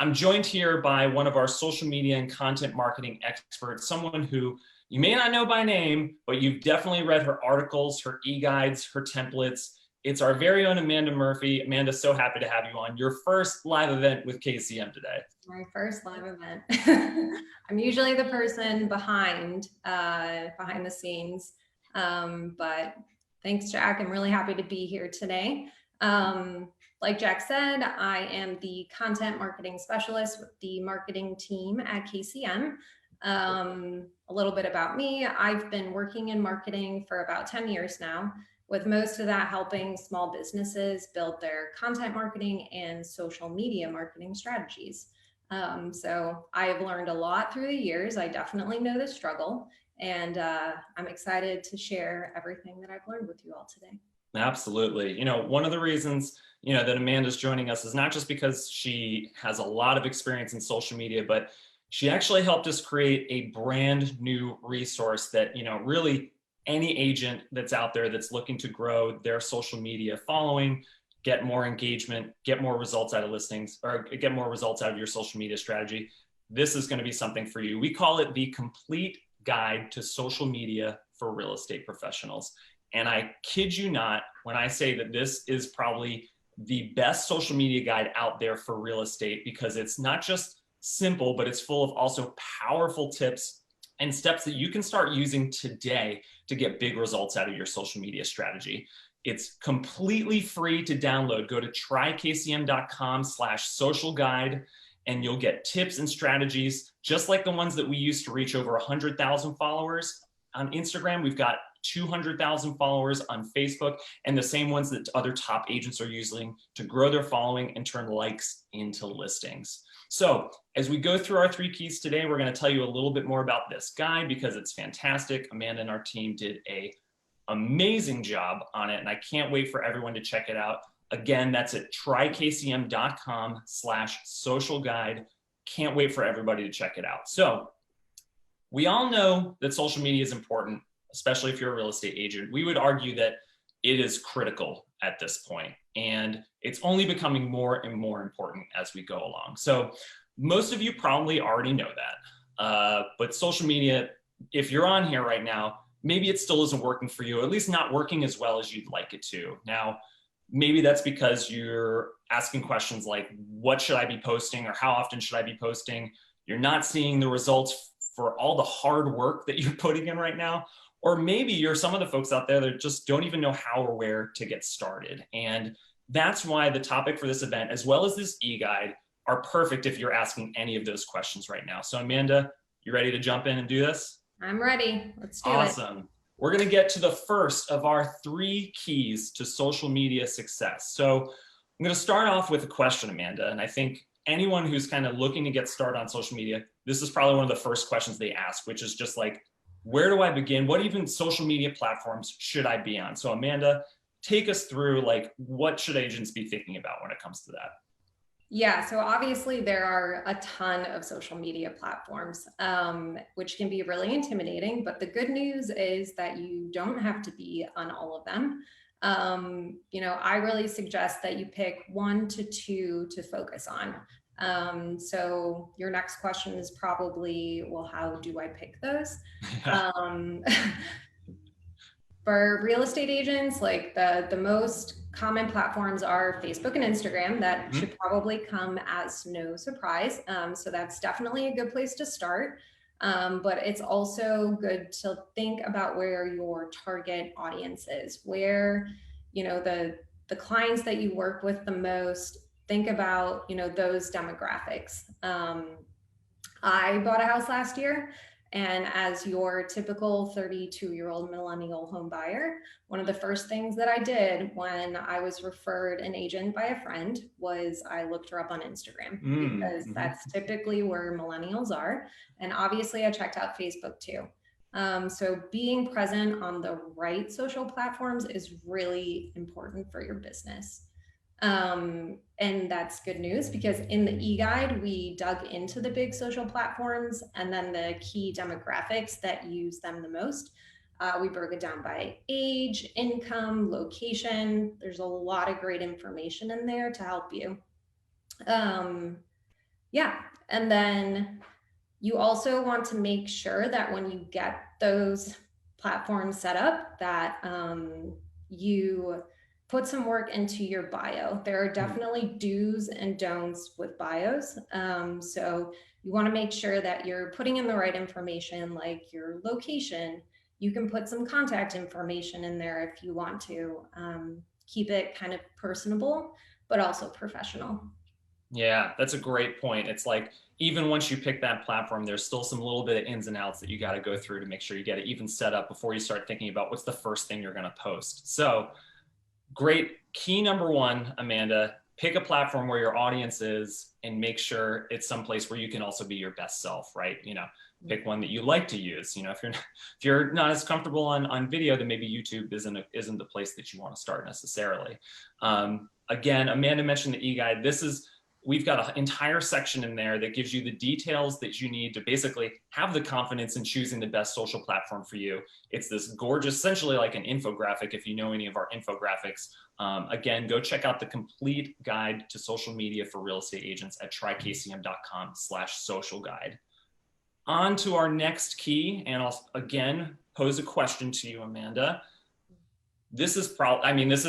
I'm joined here by one of our social media and content marketing experts, someone who you may not know by name, but you've definitely read her articles, her e-guides, her templates. It's our very own Amanda Murphy. Amanda, so happy to have you on your first live event with KCM today. My first live event. I'm usually the person behind the scenes, but thanks, Jack. I'm really happy to be here today. Like Jack said, I am the content marketing specialist with the marketing team at KCM. A little bit about me. I've been working in marketing for about 10 years now, with most of that helping small businesses build their content marketing and social media marketing strategies. So I have learned a lot through the years. I definitely know the struggle, and I'm excited to share everything that I've learned with you all today. Absolutely. One of the reasons, that Amanda's joining us is not just because she has a lot of experience in social media, but she actually helped us create a brand new resource that, really any agent that's out there that's looking to grow their social media following, get more engagement, get more results out of listings, or get more results out of your social media strategy, this is going to be something for you. We call it the Complete Guide to Social Media for Real Estate Professionals. And I kid you not when I say that this is probably the best social media guide out there for real estate, because it's not just simple, but it's full of also powerful tips and steps that you can start using today to get big results out of your social media strategy. It's completely free to download. Go to trykcm.com/social guide, and you'll get tips and strategies just like the ones that we use to reach over 100,000 followers on Instagram. We've got 200,000 followers on Facebook, and the same ones that other top agents are using to grow their following and turn likes into listings. So as we go through our 3 keys today, we're going to tell you a little bit more about this guide because it's fantastic. Amanda and our team did an amazing job on it, and I can't wait for everyone to check it out. Again, that's at trykcm.com/social guide. Can't wait for everybody to check it out. So we all know that social media is important, especially if you're a real estate agent. We would argue that it is critical at this point, and it's only becoming more and more important as we go along. So most of you probably already know that, but social media, if you're on here right now, maybe it still isn't working for you, or at least not working as well as you'd like it to. Now, maybe that's because you're asking questions like, what should I be posting, or how often should I be posting? You're not seeing the results for all the hard work that you're putting in right now. Or maybe you're some of the folks out there that just don't even know how or where to get started. And that's why the topic for this event, as well as this e-guide, are perfect if you're asking any of those questions right now. So Amanda, you ready to jump in and do this? I'm ready. Let's do it. Awesome. We're going to get to the first of our 3 keys to social media success. So I'm going to start off with a question, Amanda, and I think anyone who's kind of looking to get started on social media, this is probably one of the first questions they ask, which is just like, where do I begin? What even social media platforms should I be on? So Amanda, take us through, like, what should agents be thinking about when it comes to that? Yeah, so obviously there are a ton of social media platforms, which can be really intimidating, but the good news is that you don't have to be on all of them. I really suggest that you pick 1 to 2 to focus on. So your next question is probably, well, how do I pick those? For real estate agents, like the most common platforms are Facebook and Instagram. That should probably come as no surprise. So that's definitely a good place to start. But it's also good to think about where your target audience is, where, the clients that you work with the most. Think about, those demographics. I bought a house last year, and as your typical 32-year-old millennial home buyer, one of the first things that I did when I was referred an agent by a friend was I looked her up on Instagram, because that's typically where millennials are. And obviously I checked out Facebook too. So being present on the right social platforms is really important for your business. And that's good news, because in the e-guide, we dug into the big social platforms and then the key demographics that use them the most. We broke it down by age, income, location. There's a lot of great information in there to help you. Yeah. And then you also want to make sure that when you get those platforms set up, that you put some work into your bio. There are definitely do's and don'ts with bios. So you want to make sure that you're putting in the right information, like your location. You can put some contact information in there if you want to. Keep it kind of personable, but also professional. Yeah, that's a great point. It's like even once you pick that platform, there's still some little bit of ins and outs that you got to go through to make sure you get it even set up before you start thinking about what's the first thing you're going to post. So, great. Key number one, Amanda, pick a platform where your audience is and make sure it's someplace where you can also be your best self, right? Pick one that you like to use. If you're not as comfortable on video, then maybe YouTube isn't the place that you want to start necessarily. Again, Amanda mentioned the e-guide. We've got an entire section in there that gives you the details that you need to basically have the confidence in choosing the best social platform for you. It's this gorgeous, essentially like an infographic if you know any of our infographics. Again, go check out the complete guide to social media for real estate agents at trykcm.com/social guide. On to our next key, and I'll again pose a question to you, Amanda. This is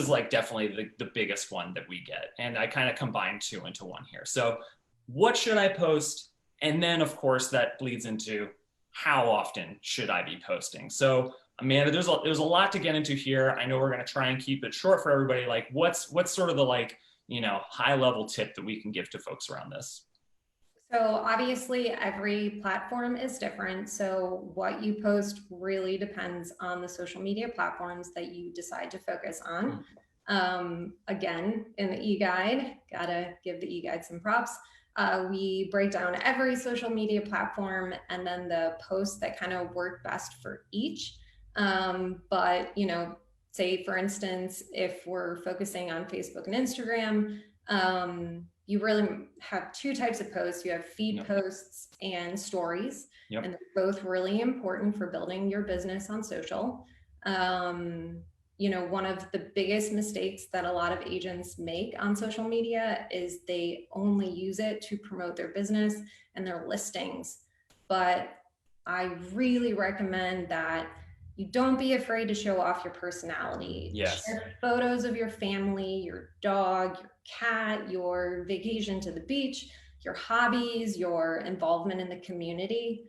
like definitely the biggest one that we get. And I kind of combined two into one here. So what should I post? And then of course that bleeds into how often should I be posting? So Amanda, there's a lot to get into here. I know we're going to try and keep it short for everybody. Like what's sort of the high level tip that we can give to folks around this? So obviously every platform is different. So what you post really depends on the social media platforms that you decide to focus on. Again, in the e-guide, gotta give the e-guide some props. We break down every social media platform and then the posts that kind of work best for each. But say for instance, if we're focusing on Facebook and Instagram, you really have two types of posts. You have feed posts and stories, and they're both really important for building your business on social. One of the biggest mistakes that a lot of agents make on social media is they only use it to promote their business and their listings. But I really recommend that you don't be afraid to show off your personality. Yes. Share photos of your family, your dog, your cat, your vacation to the beach, your hobbies, your involvement in the community.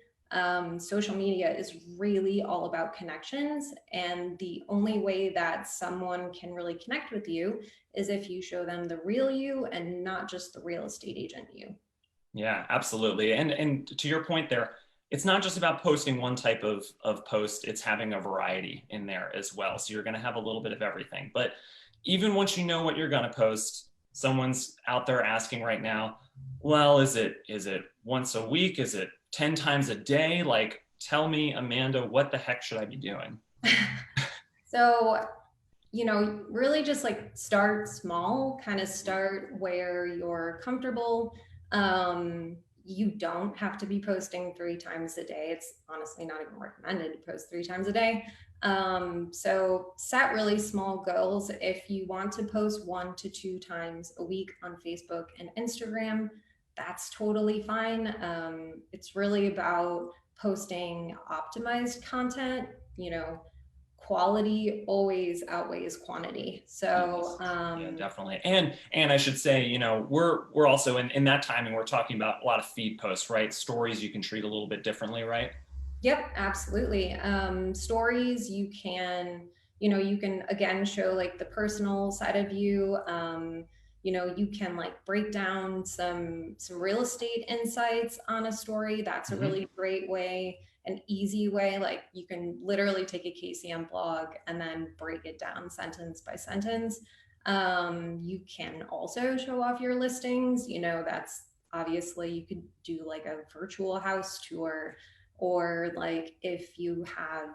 Social media is really all about connections. And the only way that someone can really connect with you is if you show them the real you and not just the real estate agent you. Yeah, absolutely. And to your point there, it's not just about posting one type of post, it's having a variety in there as well. So you're going to have a little bit of everything. But even once you know what you're going to post, someone's out there asking right now, well, is it once a week? Is it 10 times a day? Like, tell me, Amanda, what the heck should I be doing? So, really just like start small, kind of start where you're comfortable. You don't have to be posting 3 times a day. It's honestly not even recommended to post 3 times a day. So set really small goals. If you want to post 1 to 2 times a week on Facebook and Instagram, that's totally fine. It's really about posting optimized content. Quality always outweighs quantity. So yeah, definitely. And I should say, we're also in that timing, we're talking about a lot of feed posts, right? Stories you can treat a little bit differently, right? Yep, absolutely. Stories, you can again show like the personal side of you. You can like break down some real estate insights on a story. That's a really great way, an easy way. Like you can literally take a KCM blog and then break it down sentence by sentence. You can also show off your listings. That's obviously you could do like a virtual house tour, or like if you have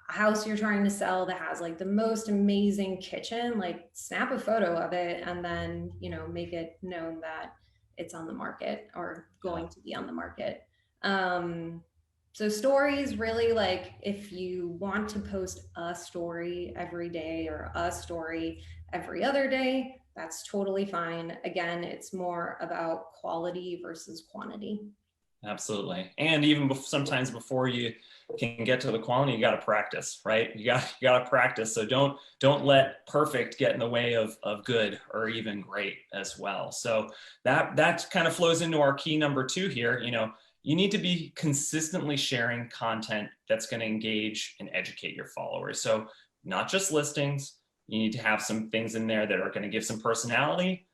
a house you're trying to sell that has like the most amazing kitchen, like snap a photo of it and then make it known that it's on the market or going to be on the market. So stories, really, like if you want to post a story every day or a story every other day, that's totally fine. Again, it's more about quality versus quantity. Absolutely. And even sometimes before you can get to the quality, you got to practice, right? You got to practice. So don't let perfect get in the way of good or even great as well. So that kind of flows into our key number 2 here. You need to be consistently sharing content that's going to engage and educate your followers. So not just listings, you need to have some things in there that are going to give some personality.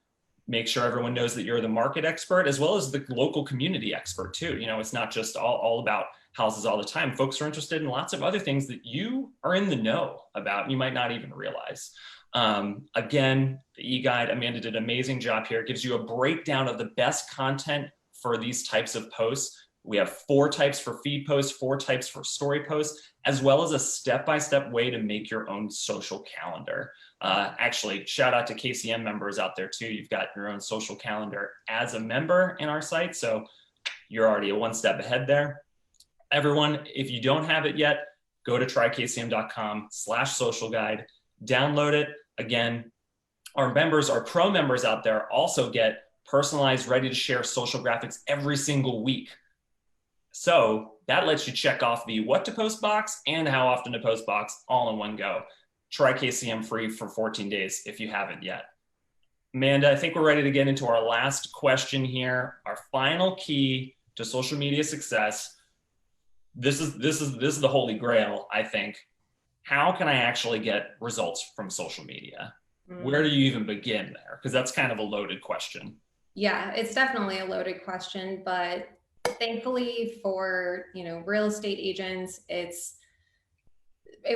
Make sure everyone knows that you're the market expert as well as the local community expert too. It's not just all about houses all the time. Folks are interested in lots of other things that you are in the know about. You might not even realize. Again, the e-guide, Amanda did an amazing job here. It gives you a breakdown of the best content for these types of posts. We have 4 types for feed posts, 4 types for story posts, as well as a step-by-step way to make your own social calendar. Actually, shout out to KCM members out there too. You've got your own social calendar as a member in our site. So you're already a 1 step ahead there. Everyone, if you don't have it yet, go to trykcm.com/social guide, download it. Again, our members, our pro members out there also get personalized, ready to share social graphics every single week. So that lets you check off the what to post box and how often to post box all in one go. Try KCM free for 14 days if you haven't yet. Amanda, I think we're ready to get into our last question here. Our final key to social media success. This is the Holy Grail, I think. How can I actually get results from social media? Where do you even begin there? Because that's kind of a loaded question. Yeah, it's definitely a loaded question, but thankfully for, real estate agents, it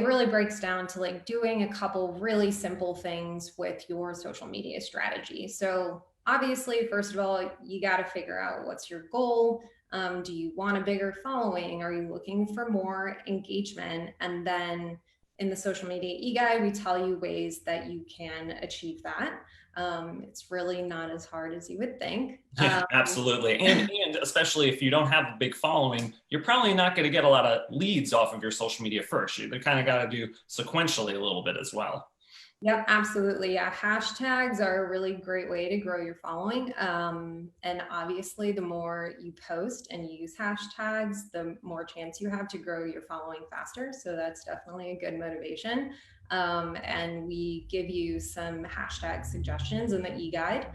really breaks down to like doing a couple really simple things with your social media strategy. So obviously, first of all, you got to figure out what's your goal. Do you want a bigger following? Are you looking for more engagement? And then in the social media e-guide, we tell you ways that you can achieve that. It's really not as hard as you would think. Absolutely. And especially if you don't have a big following, you're probably not going to get a lot of leads off of your social media first. You kind of got to do sequentially a little bit as well. Yep, absolutely. Yeah, hashtags are a really great way to grow your following. And obviously, the more you post and use hashtags, the more chance you have to grow your following faster. So that's definitely a good motivation. And we give you some hashtag suggestions in the e-guide.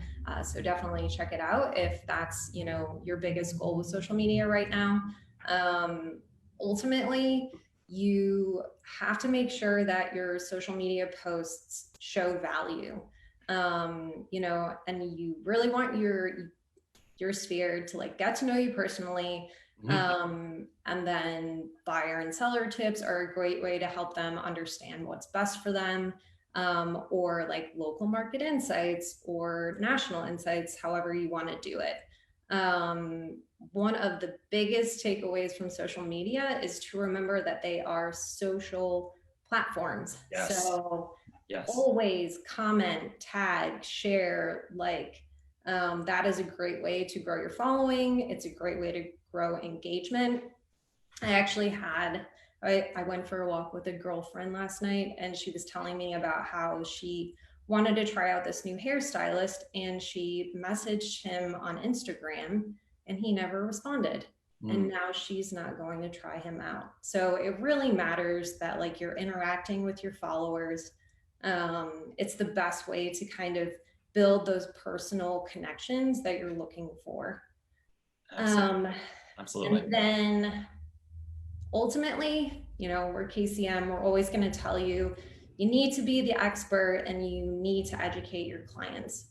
So definitely check it out if that's, your biggest goal with social media right now. Ultimately, you have to make sure that your social media posts show value, and you really want your sphere to like get to know you personally. And then buyer and seller tips are a great way to help them understand what's best for them, or like local market insights or national insights, however you want to do it. One of the biggest takeaways from social media is to remember that they are social platforms. Yes. So yes. Always comment, tag, share, like. That is a great way to grow your following. It's a great way to grow engagement. I went for a walk with a girlfriend last night, and she was telling me about how she wanted to try out this new hairstylist, and she messaged him on Instagram and he never responded. And now she's not going to try him out. So it really matters that like you're interacting with your followers. It's the best way to kind of build those personal connections that you're looking for. Absolutely. And then ultimately, we're KCM, we're always going to tell you, you need to be the expert and you need to educate your clients.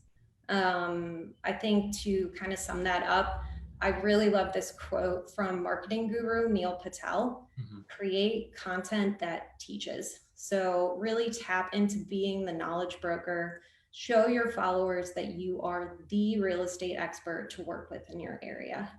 I think to kind of sum that up, I really love this quote from marketing guru Neil Patel: create content that teaches. So really tap into being the knowledge broker. Show your followers that you are the real estate expert to work with in your area.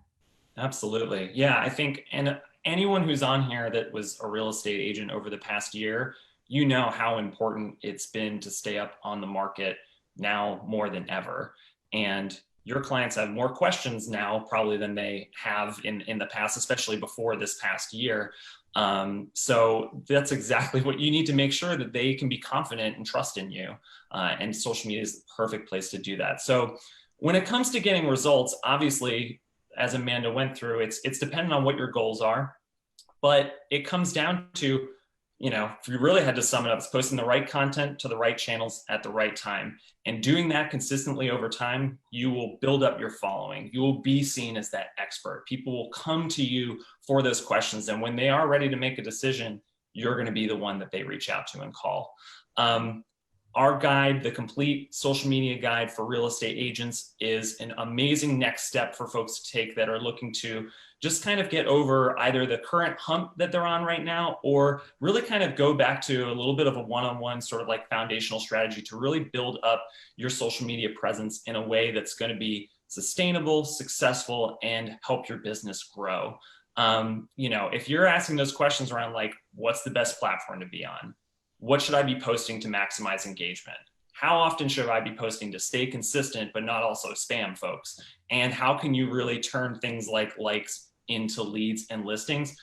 Absolutely. Yeah, I think, and anyone who's on here that was a real estate agent over the past year, how important it's been to stay up on the market now more than ever. And your clients have more questions now probably than they have in the past, especially before this past year. So that's exactly what you need to make sure that they can be confident and trust in you. And social media is the perfect place to do that. So when it comes to getting results, obviously, as Amanda went through, it's dependent on what your goals are, but it comes down to, if you really had to sum it up, it's posting the right content to the right channels at the right time. And doing that consistently over time, you will build up your following. You will be seen as that expert. People will come to you for those questions. And when they are ready to make a decision, you're going to be the one that they reach out to and call. Our guide, the complete social media guide for real estate agents, is an amazing next step for folks to take that are looking to just kind of get over either the current hump that they're on right now, or really kind of go back to a little bit of a one-on-one sort of like foundational strategy to really build up your social media presence in a way that's going to be sustainable, successful, and help your business grow. If you're asking those questions around like, what's the best platform to be on? What should I be posting to maximize engagement? How often should I be posting to stay consistent, but not also spam folks? And how can you really turn things like likes into leads and listings?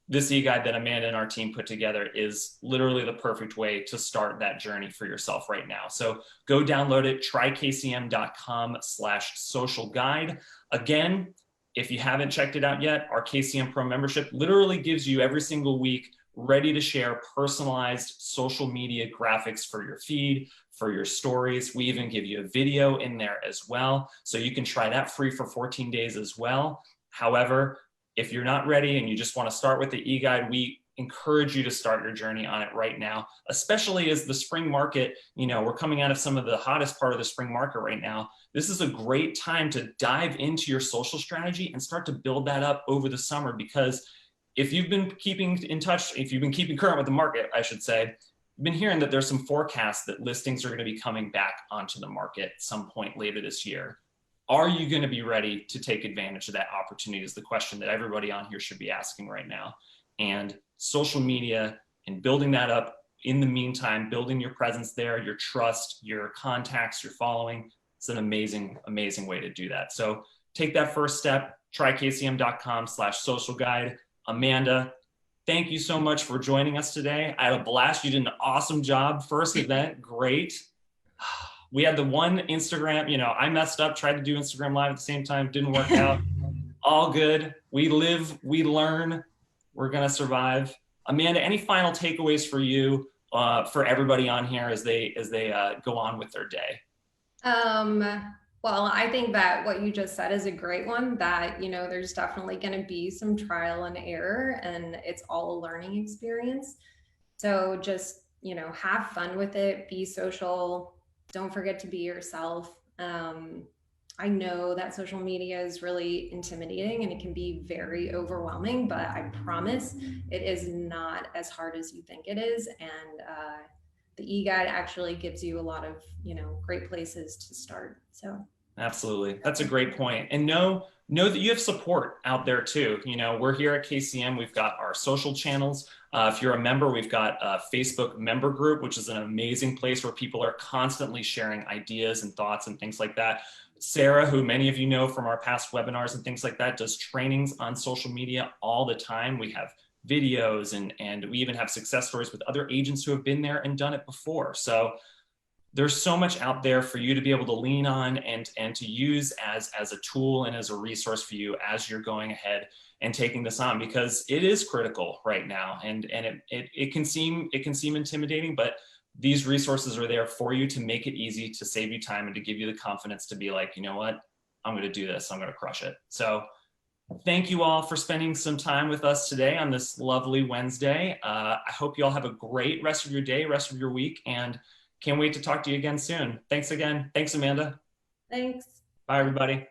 This e-guide that Amanda and our team put together is literally the perfect way to start that journey for yourself right now. So go download it, trykcm.com/social guide. Again, if you haven't checked it out yet, our KCM Pro membership literally gives you every single week ready to share personalized social media graphics for your feed, for your stories. We even give you a video in there as well. So you can try that free for 14 days as well. However, if you're not ready and you just want to start with the e-guide, we encourage you to start your journey on it right now, especially as the spring market, we're coming out of some of the hottest part of the spring market right now. This is a great time to dive into your social strategy and start to build that up over the summer, because if you've been keeping in touch, if you've been keeping current with the market, I should say, you've been hearing that there's some forecasts that listings are going to be coming back onto the market at some point later this year. Are you going to be ready to take advantage of that opportunity is the question that everybody on here should be asking right now. And social media and building that up in the meantime, building your presence there, your trust, your contacts, your following, it's an amazing, amazing way to do that. So take that first step, trykcm.com/social guide. Amanda, thank you so much for joining us today. I had a blast. You did an awesome job. First event, great. We had the one Instagram, I messed up, tried to do Instagram Live at the same time, didn't work out. All good. We live, we learn. We're going to survive. Amanda, any final takeaways for you, for everybody on here as they go on with their day? Well, I think that what you just said is a great one, that, there's definitely going to be some trial and error, and it's all a learning experience. So just, have fun with it, be social, don't forget to be yourself. I know that social media is really intimidating and it can be very overwhelming, but I promise it is not as hard as you think it is. And, the e-guide actually gives you a lot of, great places to start. So absolutely. That's a great point. And know that you have support out there too. We're here at KCM. We've got our social channels. If you're a member, we've got a Facebook member group, which is an amazing place where people are constantly sharing ideas and thoughts and things like that. Sarah, who many of you know from our past webinars and things like that, does trainings on social media all the time. We have videos and we even have success stories with other agents who have been there and done it before. So there's so much out there for you to be able to lean on and to use as a tool and as a resource for you as you're going ahead and taking this on, because it is critical right now, and it can seem intimidating, but these resources are there for you to make it easy, to save you time, and to give you the confidence to be like, you know what, I'm going to do this, I'm going to crush it. So thank you all for spending some time with us today on this lovely Wednesday. I hope you all have a great rest of your day, rest of your week, and can't wait to talk to you again soon. Thanks again. Thanks, Amanda. Thanks. Bye, everybody.